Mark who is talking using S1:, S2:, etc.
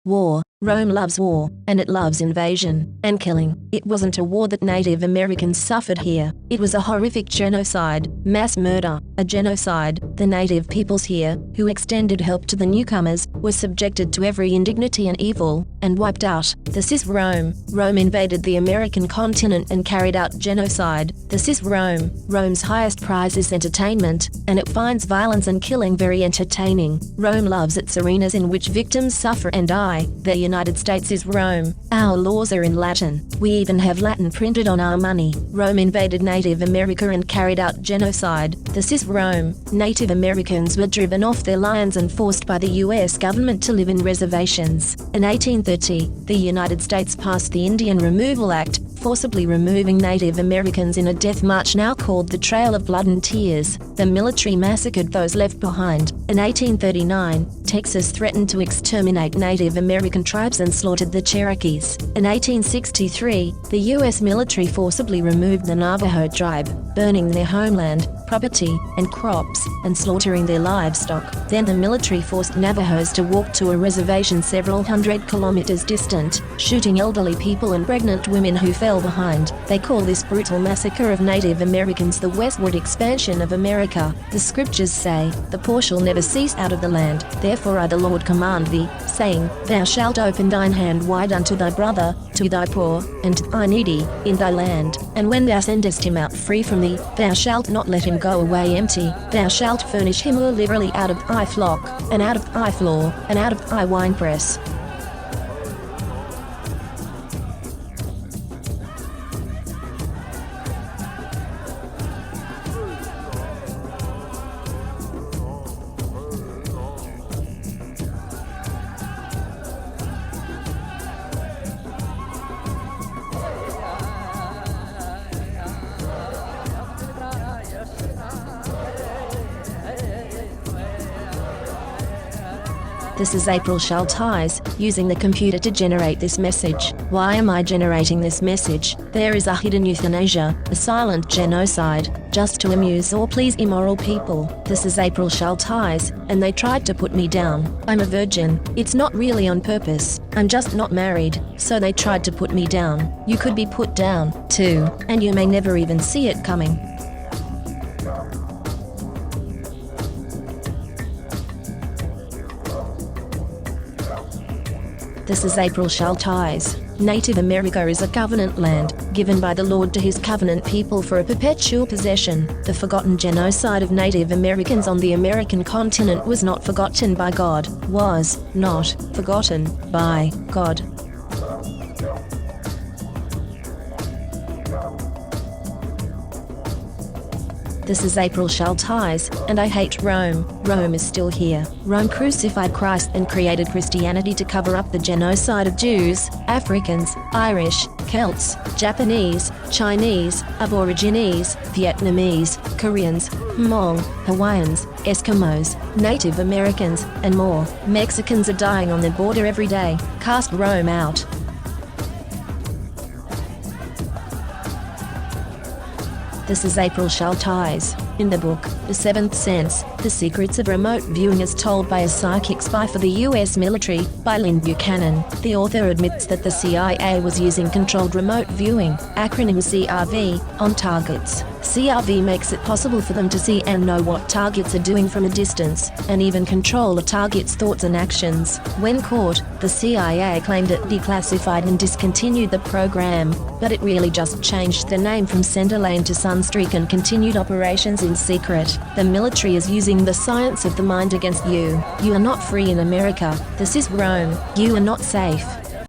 S1: War. Rome loves war, and it loves invasion and killing. It wasn't a war that Native Americans suffered here. It was a horrific genocide, mass murder, a genocide. The native peoples here, who extended help to the newcomers, were subjected to every indignity and evil, and wiped out. This is Rome. Rome invaded the American continent and carried out genocide. This is Rome. Rome's highest prize is entertainment, and it finds violence and killing very entertaining. Rome loves its arenas in which victims suffer and die. The United States is Rome. Our laws are in Latin. We even have Latin printed on our money. Rome invaded Native America and carried out genocide. This is Rome. Native Americans were driven off their lands and forced by the U.S. government to live in reservations. In 1830, the United States passed the Indian Removal Act, forcibly removing Native Americans in a death march now called the Trail of Blood and Tears. The military massacred those left behind. In 1839, Texas threatened to exterminate Native American tribes and slaughtered the Cherokees. In 1863, the U.S. military forcibly removed the Navajo tribe, burning their homeland, property, and crops, and slaughtering their livestock. Then the military forced Navajos to walk to a reservation several hundred kilometers distant, shooting elderly people and pregnant women who fell behind. They call this brutal massacre of Native Americans the westward expansion of America. The scriptures say, "The poor shall never cease out of the land. Therefore I the Lord command thee, saying, Thou shalt open thine hand wide unto thy brother, to thy poor, and to thy needy, in thy land. And when thou sendest him out free from thee, thou shalt not let him go away empty. Thou shalt furnish him liberally out of thy flock, and out of thy floor, and out of thy winepress." This is April Schulthies, using the computer to generate this message. Why am I generating this message? There is a hidden euthanasia, a silent genocide, just to amuse or please immoral people. This is April Schulthies, and they tried to put me down. I'm a virgin. It's not really on purpose. I'm just not married, so they tried to put me down. You could be put down, too, and you may never even see it coming. This is April Schulthies. Native America is a covenant land, given by the Lord to his covenant people for a perpetual possession. The forgotten genocide of Native Americans on the American continent was not forgotten by God, was not forgotten by God. This is April Schulthies, and I hate Rome. Rome is still here. Rome crucified Christ and created Christianity to cover up the genocide of Jews, Africans, Irish, Celts, Japanese, Chinese, Aborigines, Vietnamese, Koreans, Hmong, Hawaiians, Eskimos, Native Americans, and more. Mexicans are dying on the border every day. Cast Rome out. This is April Schulthies. In the book, The Seventh Sense, The Secrets of Remote Viewing as Told by a Psychic Spy for the U.S. Military, by Lynn Buchanan, the author admits that the CIA was using controlled remote viewing, acronym CRV, on targets. CRV makes it possible for them to see and know what targets are doing from a distance, and even control a target's thoughts and actions. When caught, the CIA claimed it declassified and discontinued the program, but it really just changed the name from Center Lane to Sunstreak and continued operations in secret. The military is using the science of the mind against you. You are not free in America. This is Rome. You are not safe.